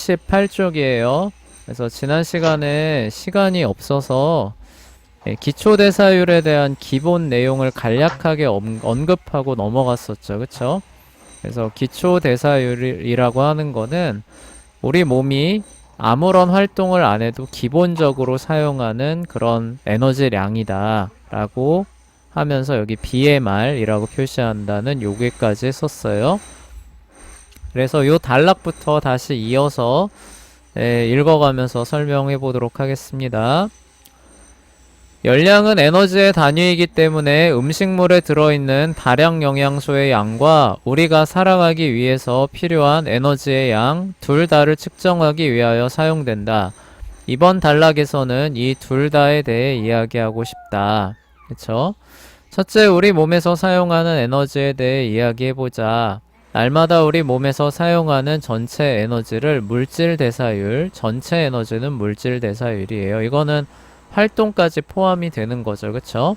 78쪽이에요. 그래서 지난 시간에 시간이 없어서 기초대사율에 대한 기본 내용을 간략하게 언급하고 넘어갔었죠. 그쵸? 그래서 기초대사율이라고 하는 거는 우리 몸이 아무런 활동을 안 해도 기본적으로 사용하는 그런 에너지량이다 라고 하면서 여기 BMR이라고 표시한다는 요게까지 썼어요. 그래서 요 단락부터 다시 이어서 읽어가면서 설명해 보도록 하겠습니다. 열량은 에너지의 단위이기 때문에 음식물에 들어있는 다량 영양소의 양과 우리가 살아가기 위해서 필요한 에너지의 양 둘 다를 측정하기 위하여 사용된다. 이번 단락에서는 이 둘 다에 대해 이야기하고 싶다. 그쵸? 첫째, 우리 몸에서 사용하는 에너지에 대해 이야기해보자. 날마다 우리 몸에서 사용하는 전체 에너지를 물질 대사율, 전체 에너지는 물질 대사율이에요. 이거는 활동까지 포함이 되는 거죠. 그쵸?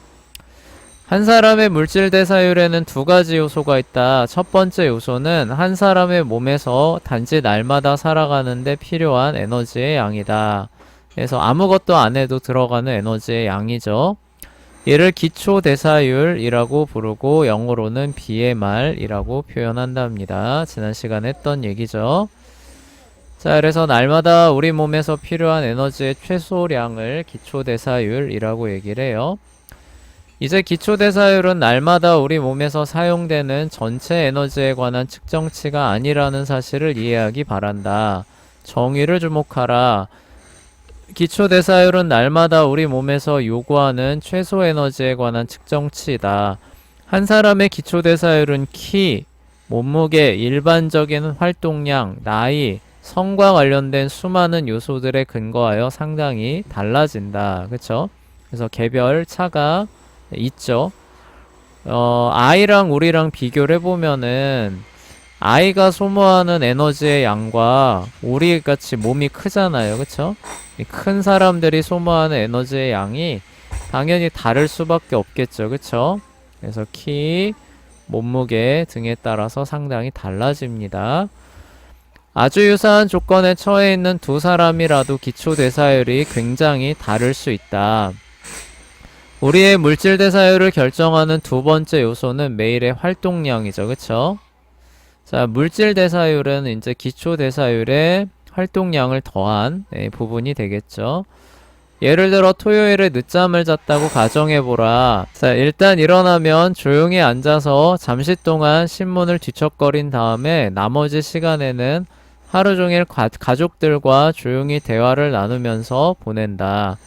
한 사람의 물질 대사율에는 두 가지 요소가 있다. 첫 번째 요소는 한 사람의 몸에서 단지 날마다 살아가는데 필요한 에너지의 양이다. 그래서 아무것도 안 해도 들어가는 에너지의 양이죠. 얘를 기초 대사율이라고 부르고 영어로는 BMR이라고 표현한답니다. 지난 시간에 했던 얘기죠. 자, 그래서 날마다 우리 몸에서 필요한 에너지의 최소량을 기초대사율이라고 얘기를 해요. 이제 기초대사율은 날마다 우리 몸에서 사용되는 전체 에너지에 관한 측정치가 아니라는 사실을 이해하기 바란다. 정의를 주목하라. 기초대사율은 날마다 우리 몸에서 요구하는 최소 에너지에 관한 측정치이다. 한 사람의 기초대사율은 키, 몸무게, 일반적인 활동량, 나이, 성과 관련된 수많은 요소들에 근거하여 상당히 달라진다. 그쵸? 그래서 개별 차가 있죠. 아이랑 우리랑 비교를 해보면은 아이가 소모하는 에너지의 양과 우리 같이 몸이 크잖아요. 그쵸? 이 큰 사람들이 소모하는 에너지의 양이 당연히 다를 수밖에 없겠죠. 그쵸? 그래서 키, 몸무게 등에 따라서 상당히 달라집니다. 아주 유사한 조건에 처해 있는 두 사람이라도 기초대사율이 굉장히 다를 수 있다. 우리의 물질대사율을 결정하는 두 번째 요소는 매일의 활동량이죠. 그쵸? 자, 물질대사율은 이제 기초대사율에 활동량을 더한 부분이 되겠죠. 예를 들어 토요일에 늦잠을 잤다고 가정해보라. 자, 일단 일어나면 조용히 앉아서 잠시 동안 신문을 뒤척거린 다음에 나머지 시간에는 하루 종일 가족들과 조용히 대화를 나누면서 보낸다.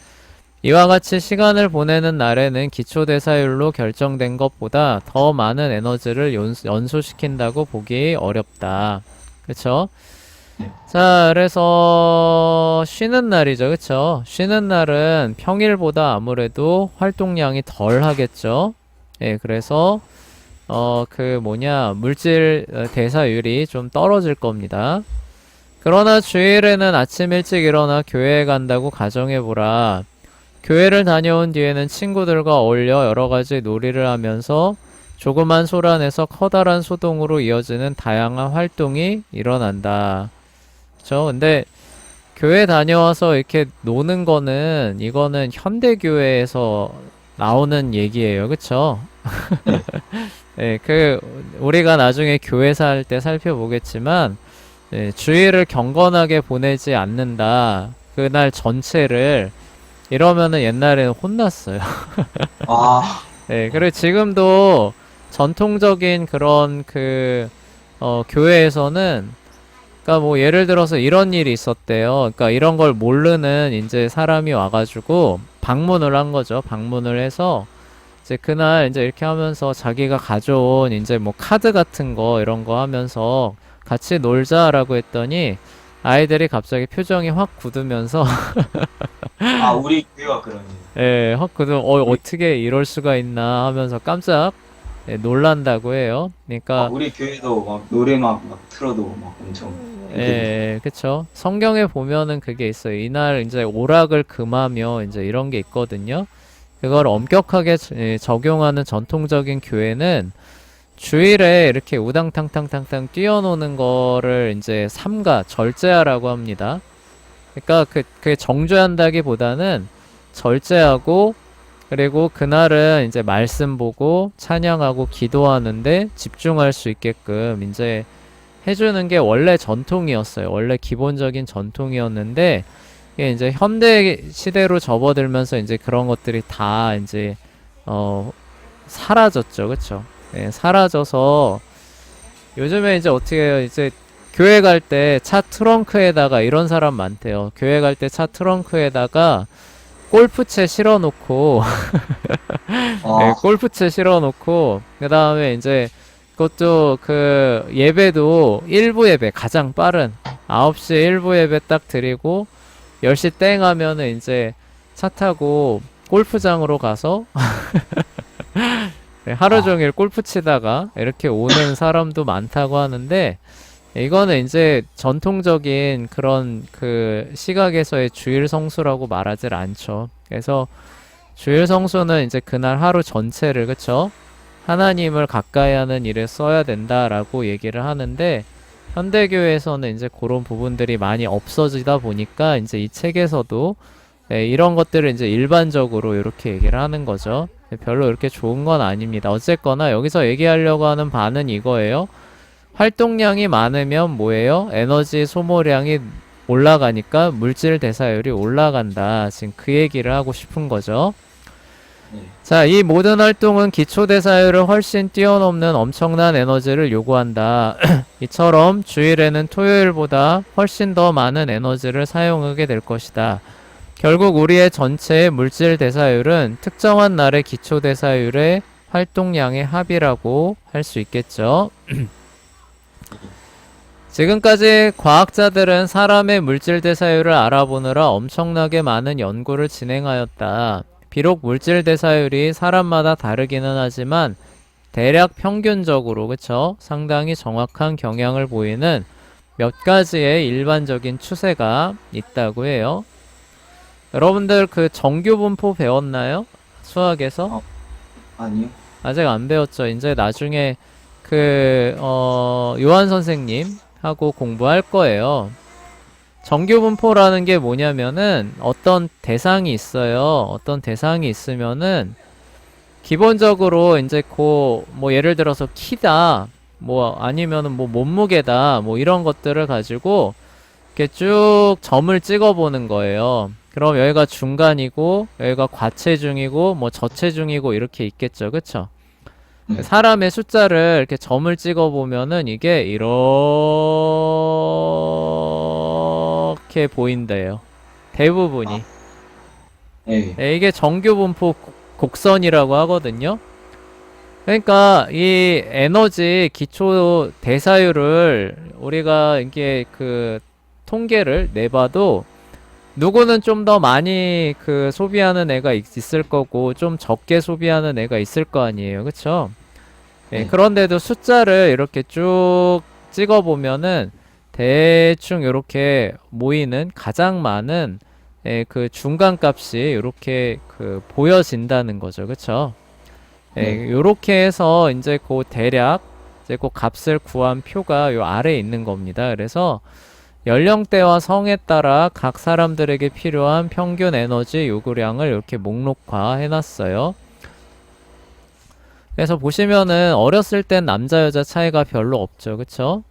이와 같이 시간을 보내는 날에는 기초대사율로 결정된 것보다 더 많은 에너지를 연소시킨다고 보기 어렵다. 그쵸? 자, 그래서 쉬는 날이죠. 그쵸? 쉬는 날은 평일보다 아무래도 활동량이 덜 하겠죠. 예, 그래서 물질 대사율이 좀 떨어질 겁니다. 그러나 주일에는 아침 일찍 일어나 교회에 간다고 가정해보라. 교회를 다녀온 뒤에는 친구들과 어울려 여러가지 놀이를 하면서 조그만 소란에서 커다란 소동으로 이어지는 다양한 활동이 일어난다. 그쵸? 근데 교회 다녀와서 이렇게 노는 거는 이거는 현대교회에서 나오는 얘기예요. 그쵸? 네, 우리가 나중에 교회사 할 때 살펴보겠지만 네, 주일을 경건하게 보내지 않는다. 그날 전체를 이러면은 옛날에는 혼났어요. 아, 네, 그리고 지금도 전통적인 그런 교회에서는 그러니까 뭐 예를 들어서 이런 일이 있었대요. 그러니까 이런 걸 모르는 이제 사람이 와가지고 방문을 한 거죠. 방문을 해서 이제 그날 이제 이렇게 하면서 자기가 가져온 이제 뭐 카드 같은 거 이런 거 하면서 같이 놀자라고 했더니 아이들이 갑자기 표정이 확 굳으면서 우리 교회가 그런 일. 예, 확 굳으면 우리, 어떻게 이럴 수가 있나 하면서 깜짝 놀란다고 해요. 그러니까 우리 교회도 막 노래 막 틀어도 막 엄청 애들이. 그쵸. 성경에 보면은 그게 있어요. 이날 이제 오락을 금하며 이제 이런 게 있거든요. 그걸 엄격하게 적용하는 전통적인 교회는 주일에 이렇게 우당탕탕탕탕 뛰어노는 거를 이제 삼가 절제하라고 합니다. 그러니까 그게 정죄한다기보다는 절제하고, 그리고 그날은 이제 말씀 보고 찬양하고 기도하는데 집중할 수 있게끔 이제 해주는 게 원래 전통이었어요. 원래 기본적인 전통이었는데, 이게 이제 현대 시대로 접어들면서 이제 그런 것들이 다 이제 사라졌죠. 그쵸? 네, 사라져서 요즘에 이제 어떻게 해요? 이제 교회 갈 때 차 트렁크에다가 이런 사람 많대요. 교회 갈 때 차 트렁크에다가 골프채 실어놓고 네, 아, 골프채 실어놓고 그 다음에 이제 그것도 그 예배도 1부 예배 가장 빠른 9시에 1부 예배 딱 드리고 10시 땡 하면은 이제 차 타고 골프장으로 가서 네, 하루 아, 종일 골프 치다가 이렇게 오는 사람도 많다고 하는데, 이거는 이제 전통적인 그런 그 시각에서의 주일 성수라고 말하질 않죠. 그래서 주일 성수는 이제 그날 하루 전체를, 그쵸? 하나님을 가까이 하는 일에 써야 된다라고 얘기를 하는데, 현대교회에서는 이제 그런 부분들이 많이 없어지다 보니까 이제 이 책에서도 이런 것들을 이제 일반적으로 이렇게 얘기를 하는 거죠. 별로 이렇게 좋은 건 아닙니다. 어쨌거나 여기서 얘기하려고 하는 바는 이거예요. 활동량이 많으면 뭐예요? 에너지 소모량이 올라가니까 물질 대사율이 올라간다. 지금 그 얘기를 하고 싶은 거죠. 네. 자, 이 모든 활동은 기초 대사율을 훨씬 뛰어넘는 엄청난 에너지를 요구한다. 이처럼 주일에는 토요일보다 훨씬 더 많은 에너지를 사용하게 될 것이다. 결국 우리의 전체의 물질 대사율은 특정한 날의 기초 대사율의 활동량의 합이라고 할 수 있겠죠. 지금까지 과학자들은 사람의 물질 대사율을 알아보느라 엄청나게 많은 연구를 진행하였다. 비록 물질 대사율이 사람마다 다르기는 하지만 대략 평균적으로, 그쵸? 상당히 정확한 경향을 보이는 몇 가지의 일반적인 추세가 있다고 해요. 여러분들 그 정규분포 배웠나요? 수학에서? 어, 아니요. 아직 안 배웠죠. 이제 나중에 그 요한 선생님 하고 공부할 거예요. 정규분포라는 게 뭐냐면은 어떤 대상이 있어요. 어떤 대상이 있으면은 기본적으로 이제 뭐 예를 들어서 키다, 뭐 아니면은 뭐 몸무게다, 뭐 이런 것들을 가지고 이렇게 쭉 점을 찍어 보는 거예요. 그럼 여기가 중간이고 여기가 과체중이고 뭐 저체중이고 이렇게 있겠죠. 그쵸? 네. 사람의 숫자를 이렇게 점을 찍어 보면은 이게 이렇게 보인대요. 대부분이. 아, 네. 네, 이게 정규분포 곡선이라고 하거든요. 그러니까 이 에너지 기초 대사율을 우리가 이게 그 통계를 내봐도 누구는 좀 더 많이 그 소비하는 애가 있을 거고 좀 적게 소비하는 애가 있을 거 아니에요. 그쵸? 예, 네. 그런데도 숫자를 이렇게 쭉 찍어 보면은 대충 이렇게 모이는 가장 많은 그 중간 값이 이렇게 그 보여진다는 거죠. 그쵸? 네. 요렇게 해서 이제 그 대략 이제 그 값을 구한 표가 요 아래에 있는 겁니다. 그래서 연령대와 성에 따라 각 사람들에게 필요한 평균 에너지 요구량을 이렇게 목록화 해놨어요. 그래서 보시면은 어렸을 땐 남자 여자 차이가 별로 없죠. 그쵸?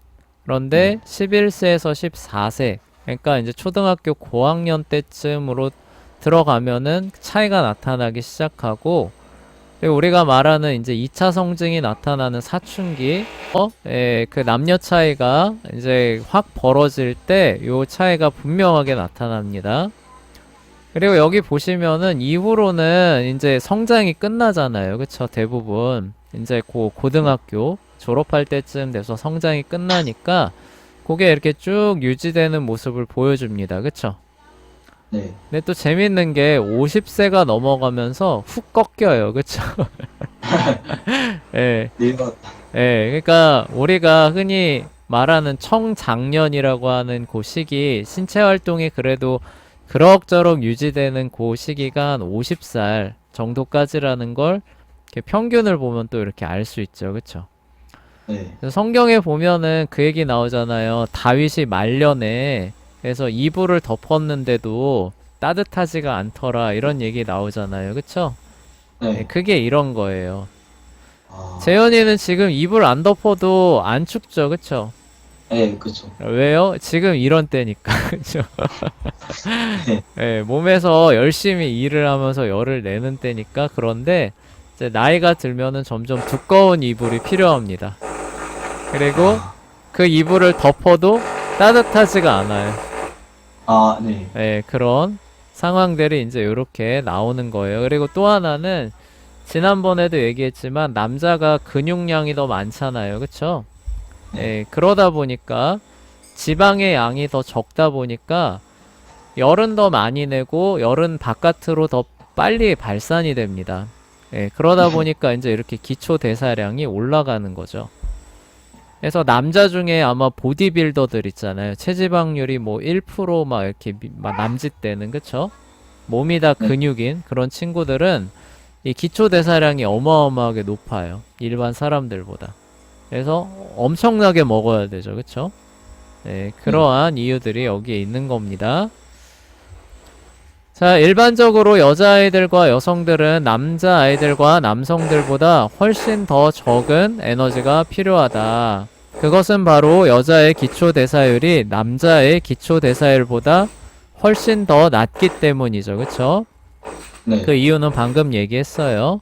그런데 11세에서 14세, 그러니까 이제 초등학교 고학년 때쯤으로 들어가면은 차이가 나타나기 시작하고, 그리고 우리가 말하는 이제 2차 성징이 나타나는 사춘기, 그 남녀 차이가 이제 확 벌어질 때 요 차이가 분명하게 나타납니다. 그리고 여기 보시면은 이후로는 이제 성장이 끝나잖아요. 그쵸? 대부분. 이제 고등학교 졸업할 때쯤 돼서 성장이 끝나니까 그게 이렇게 쭉 유지되는 모습을 보여줍니다. 그쵸? 네. 근데 또 재밌는 게 50세가 넘어가면서 훅 꺾여요. 그쵸? 예. 내가, 예. 그러니까 우리가 흔히 말하는 청장년이라고 하는 그 시기, 신체 활동이 그래도 그럭저럭 유지되는 그 시기가 한 50살 정도까지라는 걸 이렇게 평균을 보면 또 이렇게 알 수 있죠. 그쵸? 네. 그래서 성경에 보면은 그 얘기 나오잖아요. 다윗이 말년에 그래서 이불을 덮었는데도 따뜻하지가 않더라 이런 얘기 나오잖아요. 그쵸? 네, 네. 그게 이런 거예요. 아, 재현이는 지금 이불 안 덮어도 안 춥죠. 그쵸? 네, 그쵸. 왜요? 지금 이런 때니까. 그쵸? 네. 예, 몸에서 열심히 일을 하면서 열을 내는 때니까. 그런데 이제 나이가 들면은 점점 두꺼운 이불이 필요합니다. 그리고 아, 그 이불을 덮어도 따뜻하지가 않아요. 아, 네. 예, 그런 상황들이 이제 이렇게 나오는 거예요. 그리고 또 하나는 지난번에도 얘기했지만 남자가 근육량이 더 많잖아요. 그쵸? 네. 예, 그러다 보니까 지방의 양이 더 적다 보니까 열은 더 많이 내고 열은 바깥으로 더 빨리 발산이 됩니다. 예, 그러다 보니까 이제 이렇게 기초 대사량이 올라가는 거죠. 그래서 남자 중에 아마 보디빌더들 있잖아요. 체지방률이 뭐 1%막 이렇게 막 남짓되는, 그쵸? 몸이 다 네. 근육인 그런 친구들은 이 기초 대사량이 어마어마하게 높아요. 일반 사람들보다. 그래서 엄청나게 먹어야 되죠. 그쵸? 네, 네. 그러한 이유들이 여기에 있는 겁니다. 자, 일반적으로 여자아이들과 여성들은 남자아이들과 남성들보다 훨씬 더 적은 에너지가 필요하다. 그것은 바로 여자의 기초대사율이 남자의 기초대사율보다 훨씬 더 낮기 때문이죠. 그쵸? 네. 그 이유는 방금 얘기했어요.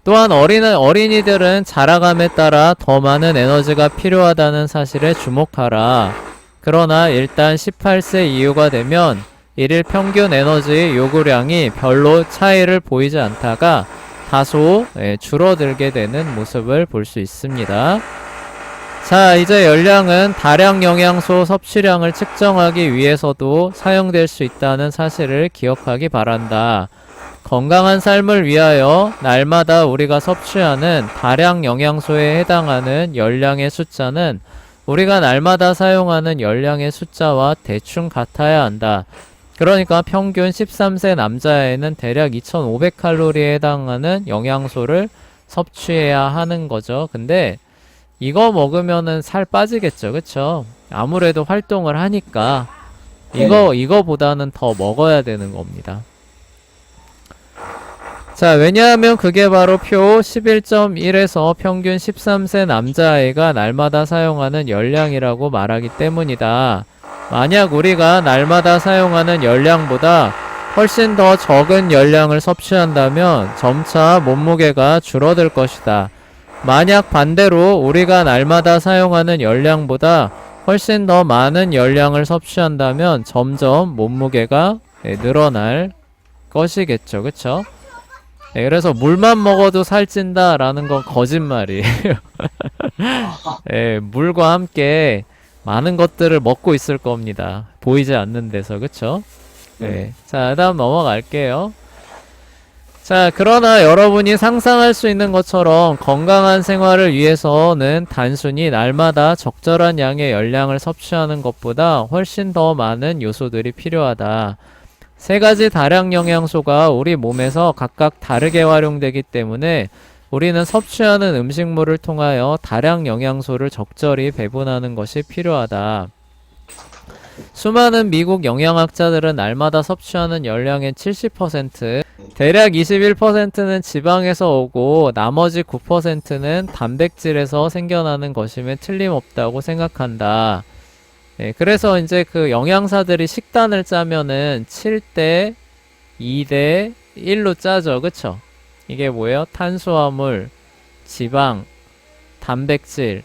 또한 어린이들은 자라감에 따라 더 많은 에너지가 필요하다는 사실에 주목하라. 그러나 일단 18세 이후가 되면 일일 평균 에너지 요구량이 별로 차이를 보이지 않다가 다소 줄어들게 되는 모습을 볼 수 있습니다. 자, 이제 열량은 다량 영양소 섭취량을 측정하기 위해서도 사용될 수 있다는 사실을 기억하기 바란다. 건강한 삶을 위하여 날마다 우리가 섭취하는 다량 영양소에 해당하는 열량의 숫자는 우리가 날마다 사용하는 열량의 숫자와 대충 같아야 한다. 그러니까 평균 13세 남자애는 대략 2500칼로리에 해당하는 영양소를 섭취해야 하는 거죠. 근데 이거 먹으면은 살 빠지겠죠. 그쵸? 아무래도 활동을 하니까 네. 이거보다는 더 먹어야 되는 겁니다. 자, 왜냐하면 그게 바로 표 11.1에서 평균 13세 남자아이가 날마다 사용하는 열량이라고 말하기 때문이다. 만약 우리가 날마다 사용하는 열량보다 훨씬 더 적은 열량을 섭취한다면 점차 몸무게가 줄어들 것이다. 만약 반대로 우리가 날마다 사용하는 열량보다 훨씬 더 많은 열량을 섭취한다면 점점 몸무게가 늘어날 것이겠죠. 그쵸? 네, 그래서 물만 먹어도 살찐다 라는 건 거짓말이에요. 예, 물과 함께 많은 것들을 먹고 있을 겁니다. 보이지 않는 데서. 그쵸? 네. 네. 자, 다음 넘어갈게요. 자, 그러나 여러분이 상상할 수 있는 것처럼 건강한 생활을 위해서는 단순히 날마다 적절한 양의 열량을 섭취하는 것보다 훨씬 더 많은 요소들이 필요하다. 세 가지 다량 영양소가 우리 몸에서 각각 다르게 활용되기 때문에 우리는 섭취하는 음식물을 통하여 다량 영양소를 적절히 배분하는 것이 필요하다. 수많은 미국 영양학자들은 날마다 섭취하는 열량의 70%, 대략 21%는 지방에서 오고 나머지 9%는 단백질에서 생겨나는 것임에 틀림없다고 생각한다. 그래서 이제 그 영양사들이 식단을 짜면은 7대 2대 1로 짜죠. 그쵸? 이게 뭐예요? 탄수화물, 지방, 단백질의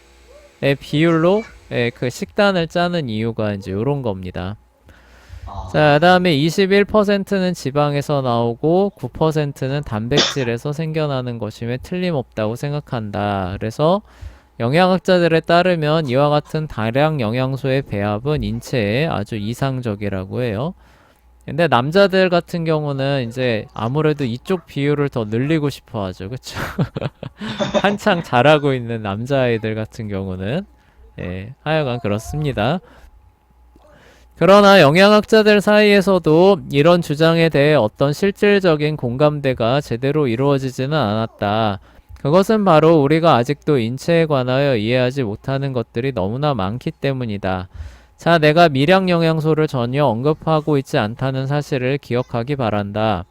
비율로 그 식단을 짜는 이유가 이제 요런 겁니다. 자, 그 다음에 21%는 지방에서 나오고 9%는 단백질에서 생겨나는 것임에 틀림없다고 생각한다. 그래서 영양학자들에 따르면 이와 같은 다량 영양소의 배합은 인체에 아주 이상적이라고 해요. 근데 남자들 같은 경우는 이제 아무래도 이쪽 비율을 더 늘리고 싶어 하죠. 그쵸? 한창 자라고 있는 남자아이들 같은 경우는 하여간 그렇습니다. 그러나 영양학자들 사이에서도 이런 주장에 대해 어떤 실질적인 공감대가 제대로 이루어지지는 않았다. 그것은 바로 우리가 아직도 인체에 관하여 이해하지 못하는 것들이 너무나 많기 때문이다. 자, 내가 미량 영양소를 전혀 언급하고 있지 않다는 사실을 기억하기 바란다.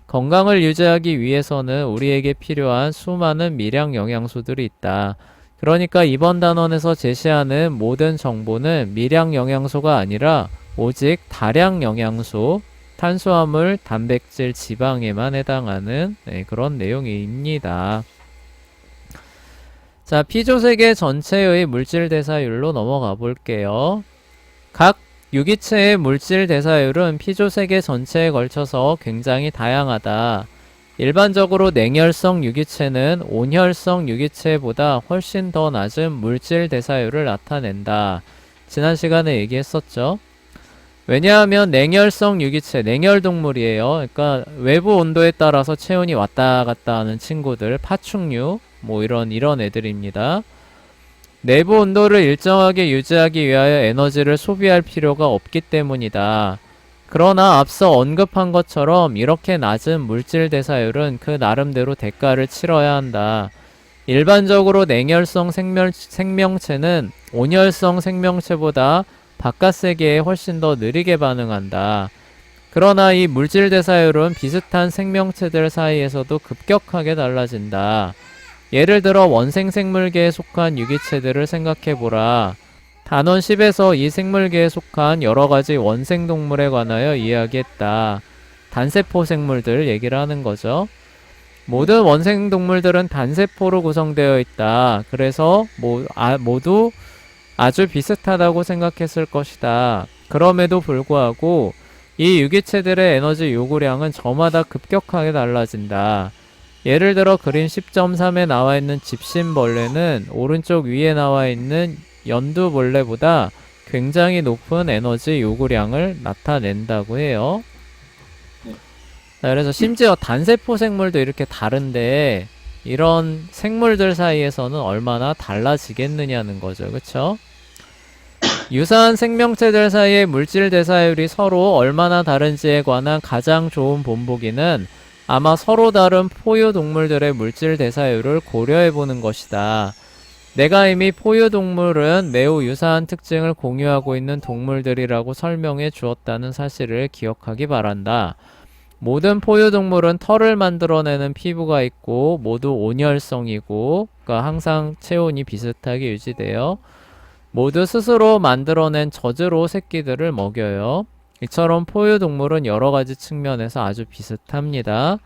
건강을 유지하기 위해서는 우리에게 필요한 수많은 미량 영양소들이 있다. 그러니까 이번 단원에서 제시하는 모든 정보는 미량 영양소가 아니라 오직 다량 영양소, 탄수화물, 단백질, 지방에만 해당하는 그런 내용입니다. 자, 피조세계 전체의 물질 대사율로 넘어가 볼게요. 각 유기체의 물질 대사율은 피조세계 전체에 걸쳐서 굉장히 다양하다. 일반적으로 냉혈성 유기체는 온혈성 유기체보다 훨씬 더 낮은 물질 대사율을 나타낸다. 지난 시간에 얘기했었죠. 왜냐하면 냉혈성 유기체, 냉혈동물이에요. 그러니까 외부 온도에 따라서 체온이 왔다 갔다 하는 친구들, 파충류, 뭐 이런 애들입니다. 내부 온도를 일정하게 유지하기 위하여 에너지를 소비할 필요가 없기 때문이다. 그러나 앞서 언급한 것처럼 이렇게 낮은 물질 대사율은 그 나름대로 대가를 치러야 한다. 일반적으로 냉혈성 생명체는 온혈성 생명체보다 바깥 세계에 훨씬 더 느리게 반응한다. 그러나 이 물질 대사율은 비슷한 생명체들 사이에서도 급격하게 달라진다. 예를 들어 원생 생물계에 속한 유기체들을 생각해보라. 단원 10에서 이 생물계에 속한 여러가지 원생동물에 관하여 이야기했다. 단세포 생물들 얘기를 하는 거죠. 모든 원생동물들은 단세포로 구성되어 있다. 그래서 모두 아주 비슷하다고 생각했을 것이다. 그럼에도 불구하고 이 유기체들의 에너지 요구량은 저마다 급격하게 달라진다. 예를 들어 그림 10.3에 나와 있는 집신벌레는 오른쪽 위에 나와 있는 연두벌레보다 굉장히 높은 에너지 요구량을 나타낸다고 해요. 자, 그래서 심지어 단세포 생물도 이렇게 다른데 이런 생물들 사이에서는 얼마나 달라지겠느냐는 거죠. 그쵸? 유사한 생명체들 사이의 물질 대사율이 서로 얼마나 다른지에 관한 가장 좋은 본보기는 아마 서로 다른 포유동물들의 물질 대사율을 고려해보는 것이다. 내가 이미 포유동물은 매우 유사한 특징을 공유하고 있는 동물들이라고 설명해 주었다는 사실을 기억하기 바란다. 모든 포유동물은 털을 만들어내는 피부가 있고 모두 온혈성이고, 그러니까 항상 체온이 비슷하게 유지돼요. 모두 스스로 만들어낸 젖으로 새끼들을 먹여요. 이처럼 포유동물은 여러가지 측면에서 아주 비슷합니다.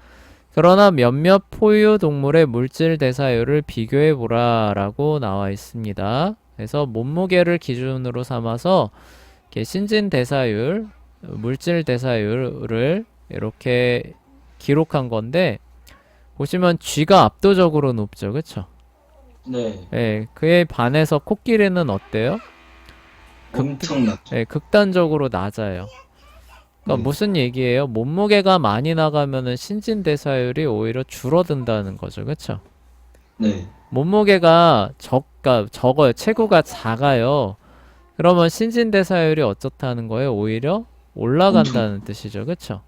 그러나 몇몇 포유동물의 물질 대사율을 비교해보라 라고 나와 있습니다. 그래서 몸무게를 기준으로 삼아서 이렇게 신진 대사율, 물질 대사율을 이렇게 기록한 건데, 보시면 쥐가 압도적으로 높죠. 그쵸? 네. 예, 그에 반해서 코끼리는 어때요? 엄청났죠. 예, 극단적으로 낮아요. 그러니까 네. 무슨 얘기예요? 몸무게가 많이 나가면은 신진대사율이 오히려 줄어든다는 거죠. 그쵸? 네. 몸무게가 적어요. 체구가 작아요. 그러면 신진대사율이 어떻다는 거예요? 오히려 올라간다는 뜻이죠. 그쵸?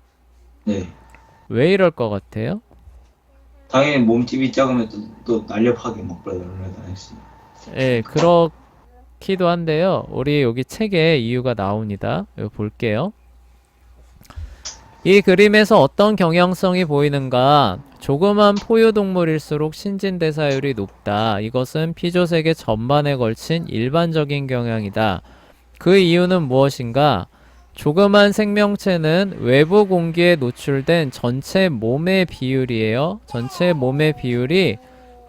네. 왜 이럴 것 같아요? 당연히 몸집이 작으면 또 날렵하게 막 올라다녔습니다. 예, 그렇기도 한데요. 우리 여기 책에 이유가 나옵니다. 이거 볼게요. 이 그림에서 어떤 경향성이 보이는가? 조그만 포유동물일수록 신진대사율이 높다. 이것은 피조세계 전반에 걸친 일반적인 경향이다. 그 이유는 무엇인가? 조그만 생명체는 외부 공기에 노출된 전체 몸의 비율이에요. 전체 몸의 비율이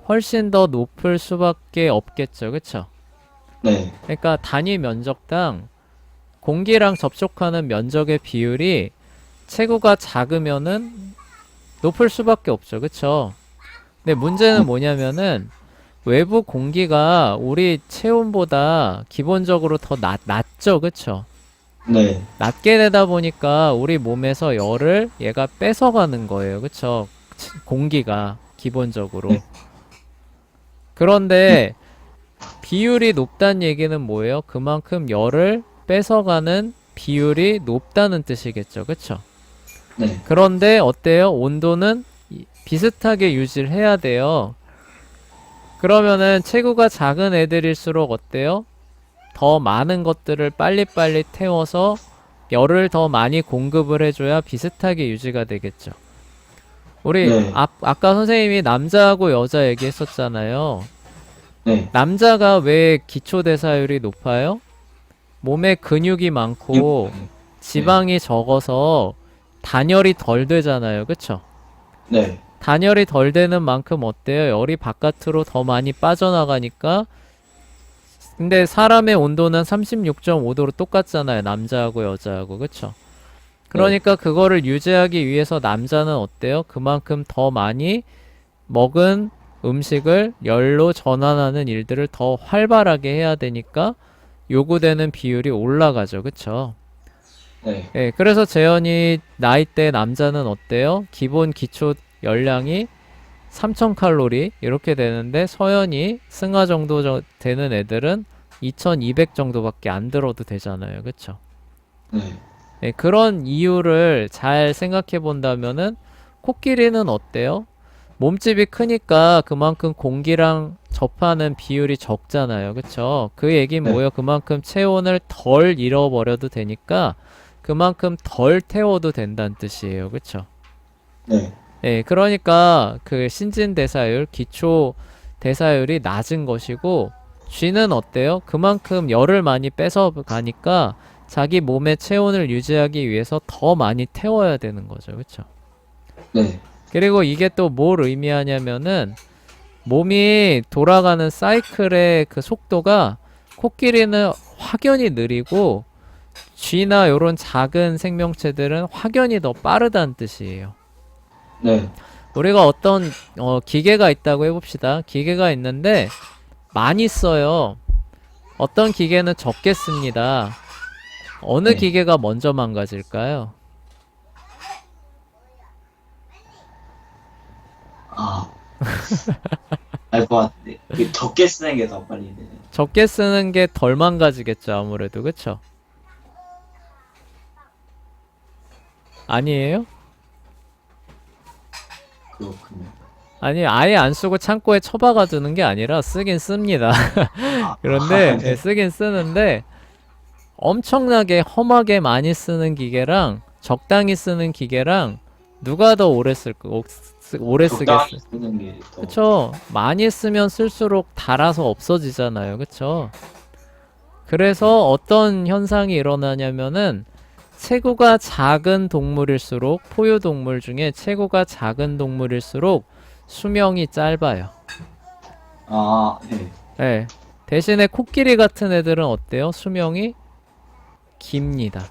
훨씬 더 높을 수밖에 없겠죠. 그쵸? 네. 그러니까 단위 면적당 공기랑 접촉하는 면적의 비율이 체구가 작으면은 높을 수밖에 없죠. 그쵸? 근데 문제는 뭐냐면은 외부 공기가 우리 체온보다 기본적으로 더 낮죠. 그쵸? 네. 낮게 되다 보니까 우리 몸에서 열을 얘가 뺏어가는 거예요. 그쵸? 공기가 기본적으로. 네. 그런데 비율이 높다는 얘기는 뭐예요? 그만큼 열을 뺏어가는 비율이 높다는 뜻이겠죠. 그쵸? 네. 그런데 어때요? 온도는 비슷하게 유지를 해야 돼요. 그러면은 체구가 작은 애들일수록 어때요? 더 많은 것들을 빨리빨리 태워서 열을 더 많이 공급을 해줘야 비슷하게 유지가 되겠죠. 우리 네. 아까 선생님이 남자하고 여자 얘기했었잖아요. 네. 남자가 왜 기초 대사율이 높아요? 몸에 근육이 많고 지방이 적어서 단열이 덜 되잖아요. 그쵸? 네. 단열이 덜 되는 만큼 어때요? 열이 바깥으로 더 많이 빠져나가니까. 근데 사람의 온도는 36.5도로 똑같잖아요. 남자하고 여자하고. 그쵸? 그러니까 그거를 유지하기 위해서 남자는 어때요? 그만큼 더 많이 먹은 음식을 열로 전환하는 일들을 더 활발하게 해야 되니까 요구되는 비율이 올라가죠. 그쵸? 네. 예, 그래서 재현이 나이대 남자는 어때요? 기본 기초 열량이 3000칼로리 이렇게 되는데 서현이 승하 정도 되는 애들은 2200 정도밖에 안 들어도 되잖아요. 그쵸? 네. 예, 그런 이유를 잘 생각해 본다면은 코끼리는 어때요? 몸집이 크니까 그만큼 공기랑 접하는 비율이 적잖아요. 그쵸? 그 얘기는 네. 뭐예요? 그만큼 체온을 덜 잃어버려도 되니까 그만큼 덜 태워도 된다는 뜻이에요. 그쵸? 네. 예, 그러니까 그 신진대사율, 기초 대사율이 낮은 것이고 쥐는 어때요? 그만큼 열을 많이 뺏어 가니까 자기 몸의 체온을 유지하기 위해서 더 많이 태워야 되는 거죠. 그쵸? 네. 그리고 이게 또 뭘 의미하냐면은 몸이 돌아가는 사이클의 그 속도가 코끼리는 확연히 느리고 쥐나 요런 작은 생명체들은 확연히 더 빠르다는 뜻이에요. 네. 우리가 어떤 기계가 있다고 해봅시다. 기계가 있는데 많이 써요. 어떤 기계는 적게 씁니다. 어느 네. 기계가 먼저 망가질까요? 아. 알 것 같은데. 그 적게 쓰는 게 더 빨리 되네. 적게 쓰는 게 덜 망가지겠죠, 아무래도. 그쵸? 아니에요? 그렇군요. 아니, 아예 안 쓰고 창고에 처박아 두는 게 아니라 쓰긴 씁니다. 아, 그런데, 네. 예, 쓰긴 쓰는데, 엄청나게 험하게 많이 쓰는 기계랑 적당히 쓰는 기계랑 누가 더 오래 오래 쓰겠어요? 적당히 쓰는 게 더. 그쵸? 많이 쓰면 쓸수록 닳아서 없어지잖아요. 그쵸? 그래서 어떤 현상이 일어나냐면은 체구가 작은 동물일수록 포유동물 중에 체구가 작은 동물일수록 수명이 짧아요. 아, 네. 네. 대신에 코끼리 같은 애들은 어때요? 수명이 깁니다.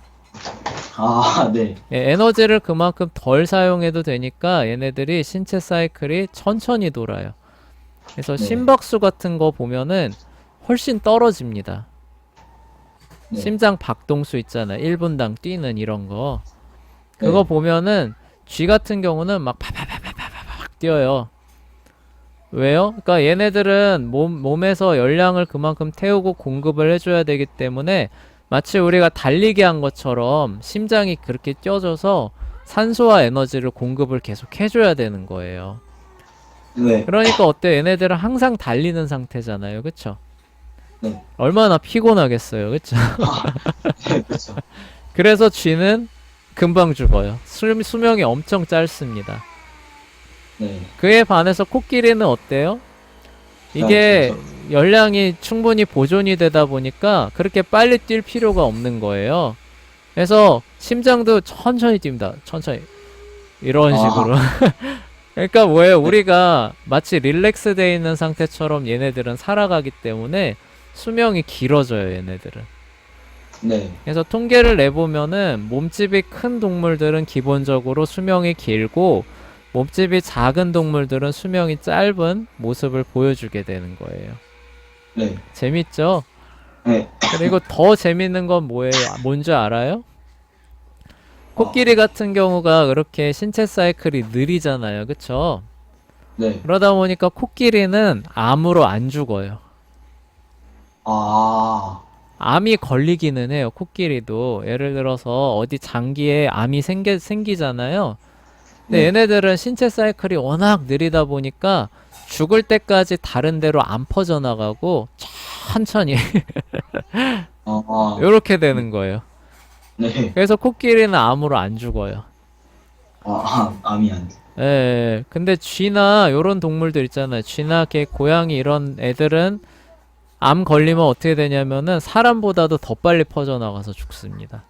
아, 네. 예, 에너지를 그만큼 덜 사용해도 되니까 얘네들이 신체 사이클이 천천히 돌아요. 그래서 네. 심박수 같은 거 보면은 훨씬 떨어집니다. 네. 심장 박동수 있잖아요. 1분당 뛰는 이런 거. 그거 네. 보면은 쥐 같은 경우는 막 파파파파파팍 뛰어요. 왜요? 그러니까 얘네들은 몸에서 열량을 그만큼 태우고 공급을 해줘야 되기 때문에 마치 우리가 달리기 한 것처럼 심장이 그렇게 뛰어져서 산소와 에너지를 공급을 계속 해줘야 되는 거예요. 네. 그러니까 어때요? 얘네들은 항상 달리는 상태잖아요. 그쵸? 네. 얼마나 피곤하겠어요. 그쵸? 네, 그렇죠. 그래서 쥐는 금방 죽어요. 수명이 엄청 짧습니다. 네. 그에 반해서 코끼리는 어때요? 이게 열량이 충분히 보존이 되다 보니까 그렇게 빨리 뛸 필요가 없는 거예요. 그래서 심장도 천천히 뜁니다. 천천히. 이런 식으로. 그러니까 뭐예요? 우리가 마치 릴렉스 돼 있는 상태처럼 얘네들은 살아가기 때문에 수명이 길어져요, 얘네들은. 네. 그래서 통계를 내보면은 몸집이 큰 동물들은 기본적으로 수명이 길고 몸집이 작은 동물들은 수명이 짧은 모습을 보여주게 되는 거예요. 네. 재밌죠? 네. 그리고 더 재밌는 건 뭐예요? 뭔지 알아요? 코끼리 같은 경우가 그렇게 신체 사이클이 느리잖아요. 그쵸? 네. 그러다 보니까 코끼리는 암으로 안 죽어요. 아, 암이 걸리기는 해요. 코끼리도. 예를 들어서 어디 장기에 암이 생기잖아요. 근데 네. 얘네들은 신체 사이클이 워낙 느리다 보니까 죽을 때까지 다른 데로 안 퍼져나가고 천천히 요렇게 되는 거예요. 네. 그래서 코끼리는 암으로 안 죽어요. 암이 안 돼. 예, 예. 근데 쥐나 요런 동물들 있잖아요. 쥐나 개, 고양이 이런 애들은 암 걸리면 어떻게 되냐면은 사람보다도 더 빨리 퍼져나가서 죽습니다.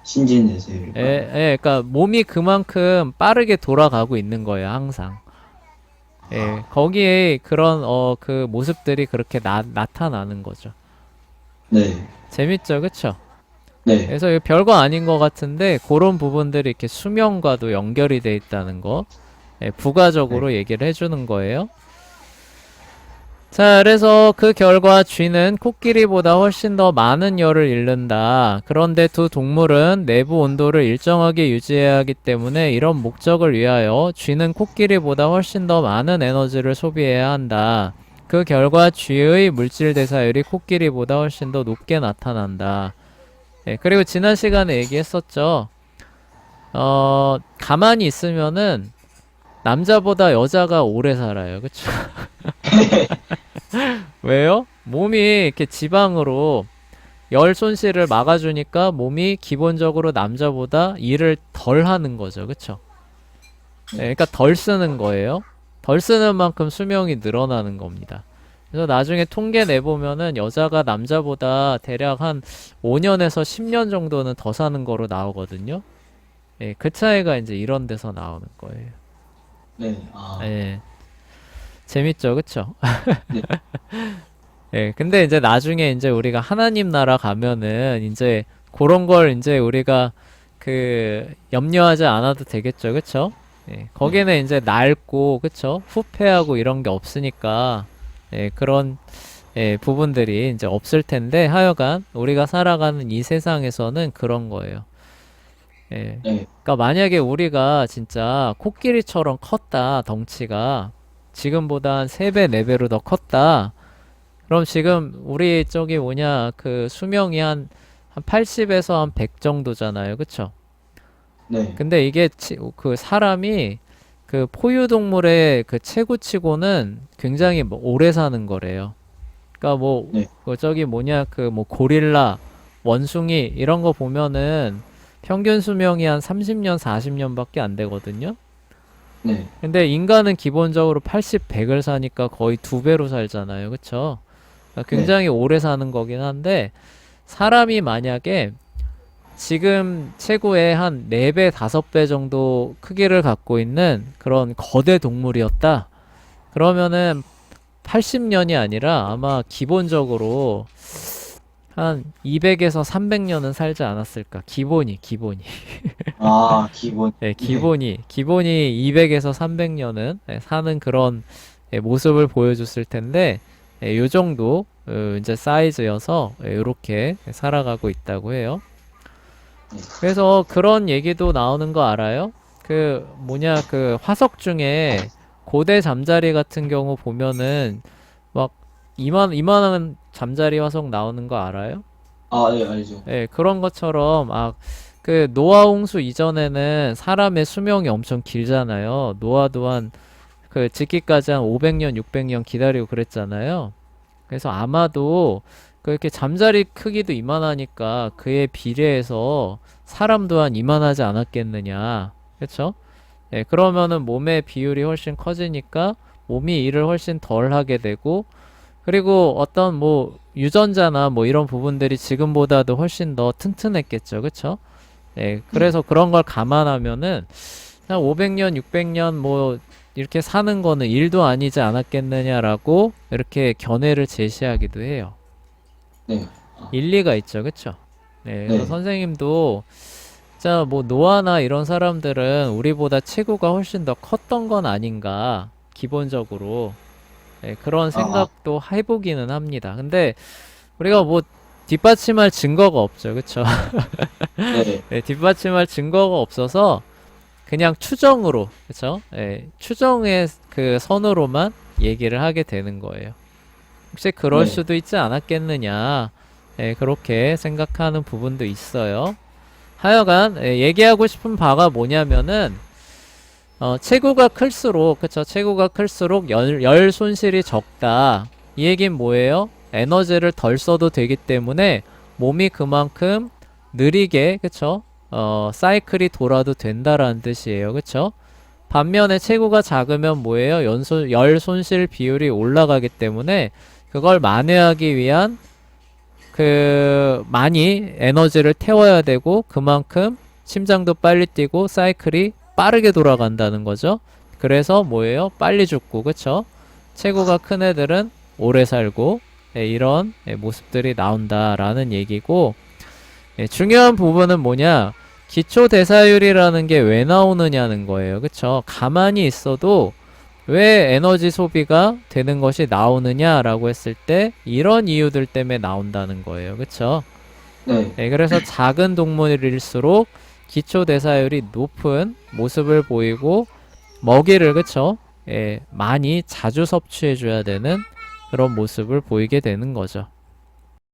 신진대사율이 예, 빨라요. 예, 그러니까 몸이 그만큼 빠르게 돌아가고 있는 거예요, 항상. 예, 거기에 그런 그 모습들이 그렇게 나타나는 거죠. 네. 재밌죠, 그쵸? 네. 그래서 이거 별거 아닌 것 같은데 그런 부분들이 이렇게 수명과도 연결이 돼 있다는 거, 예, 부가적으로 얘기를 해주는 거예요. 자, 그래서 그 결과 쥐는 코끼리보다 훨씬 더 많은 열을 잃는다. 그런데 두 동물은 내부 온도를 일정하게 유지해야 하기 때문에 이런 목적을 위하여 쥐는 코끼리보다 훨씬 더 많은 에너지를 소비해야 한다. 그 결과 쥐의 물질 대사율이 코끼리보다 훨씬 더 높게 나타난다. 예, 그리고 지난 시간에 얘기했었죠. 가만히 있으면은 남자보다 여자가 오래 살아요. 그쵸? 왜요? 몸이 이렇게 지방으로 열 손실을 막아주니까 몸이 기본적으로 남자보다 일을 덜 하는 거죠. 그쵸? 네, 그러니까 덜 쓰는 거예요. 덜 쓰는 만큼 수명이 늘어나는 겁니다. 그래서 나중에 통계 내보면은 여자가 남자보다 대략 한 5년에서 10년 정도는 더 사는 거로 나오거든요. 예, 그 차이가 이제 이런 데서 나오는 거예요. 네. 예, 재밌죠, 그쵸? 네. 예, 근데 이제 나중에 이제 우리가 하나님 나라 가면은 이제 그런 걸 이제 우리가 그 염려하지 않아도 되겠죠, 그쵸? 예, 거기는 이제 낡고, 그쵸? 후패하고 이런 게 없으니까, 예, 그런, 예, 부분들이 이제 없을 텐데, 하여간 우리가 살아가는 이 세상에서는 그런 거예요. 예. 네. 그러니까 만약에 우리가 진짜 코끼리처럼 컸다, 덩치가, 지금보다 한 3배, 4배로 더 컸다. 그럼 지금 우리 쪽이 뭐냐, 그 수명이 한 80에서 한 100 정도잖아요. 그쵸? 네. 근데 이게 그 사람이 그 포유동물의 그 최고치고는 굉장히 뭐 오래 사는 거래요. 그러니까 뭐, 네. 그 저기 뭐냐, 그 뭐 고릴라, 원숭이 이런 거 보면은 평균 수명이 한 30년, 40년밖에 안 되거든요. 네. 근데 인간은 기본적으로 80, 100을 사니까 거의 2배로 살잖아요. 그쵸? 그러니까 네. 굉장히 오래 사는 거긴 한데 사람이 만약에 지금 최고의 한 4배, 5배 정도 크기를 갖고 있는 그런 거대 동물이었다. 그러면은 80년이 아니라 아마 기본적으로 한 200에서 300년은 살지 않았을까. 기본이. 기본. 네, 기본이 200에서 300년은 사는 그런 모습을 보여줬을 텐데, 요 정도 이제 사이즈여서 이렇게 살아가고 있다고 해요. 그래서 그런 얘기도 나오는 거 알아요? 그 뭐냐, 그 화석 중에 고대 잠자리 같은 경우 보면은 막 이만한 잠자리 화석 나오는 거 알아요? 네, 알죠. 예, 그런 것처럼 그 노아 홍수 이전에는 사람의 수명이 엄청 길잖아요. 노아도 그 짓기까지 한 500년, 600년 기다리고 그랬잖아요. 그래서 아마도 그렇게 잠자리 크기도 이만하니까 그에 비례해서 사람도 한 이만하지 않았겠느냐. 그쵸? 예, 그러면은 몸의 비율이 훨씬 커지니까 몸이 일을 훨씬 덜 하게 되고, 그리고 어떤 뭐 유전자나 뭐 이런 부분들이 지금보다도 훨씬 더 튼튼했겠죠. 그쵸? 예, 그래서 그런 걸 감안하면은 한 500년, 600년 뭐 이렇게 사는 거는 일도 아니지 않았겠느냐라고 이렇게 견해를 제시하기도 해요. 네. 일리가 있죠. 그쵸? 네, 그래서 네. 선생님도 자, 뭐 노아나 이런 사람들은 우리보다 체구가 훨씬 더 컸던 건 아닌가, 기본적으로. 네, 그런 생각도 해보기는 합니다. 근데 우리가 뭐 뒷받침할 증거가 없죠. 그쵸? 네. 네, 뒷받침할 증거가 없어서 그냥 추정으로, 그쵸? 네, 추정의 그 선으로만 얘기를 하게 되는 거예요. 혹시 그럴 네. 수도 있지 않았겠느냐, 네, 그렇게 생각하는 부분도 있어요. 하여간 얘기하고 싶은 바가 뭐냐면은 체구가 클수록, 그쵸? 체구가 클수록 열 손실이 적다. 이 얘긴 뭐예요? 에너지를 덜 써도 되기 때문에 몸이 그만큼 느리게, 그쵸? 사이클이 돌아도 된다라는 뜻이에요. 그쵸? 반면에 체구가 작으면 뭐예요? 열 손실 비율이 올라가기 때문에 그걸 만회하기 위한 많이 에너지를 태워야 되고 그만큼 심장도 빨리 뛰고 사이클이 빠르게 돌아간다는 거죠. 그래서 뭐예요? 빨리 죽고, 그쵸? 체구가 큰 애들은 오래 살고, 이런 모습들이 나온다라는 얘기고, 중요한 부분은 뭐냐? 기초 대사율이라는 게 왜 나오느냐는 거예요. 그쵸? 가만히 있어도 왜 에너지 소비가 되는 것이 나오느냐라고 했을 때 이런 이유들 때문에 나온다는 거예요. 그쵸? 네. 그래서 작은 동물일수록 기초 대사율이 높은 모습을 보이고 먹이를 그쵸? 많이 자주 섭취해 줘야 되는 그런 모습을 보이게 되는 거죠.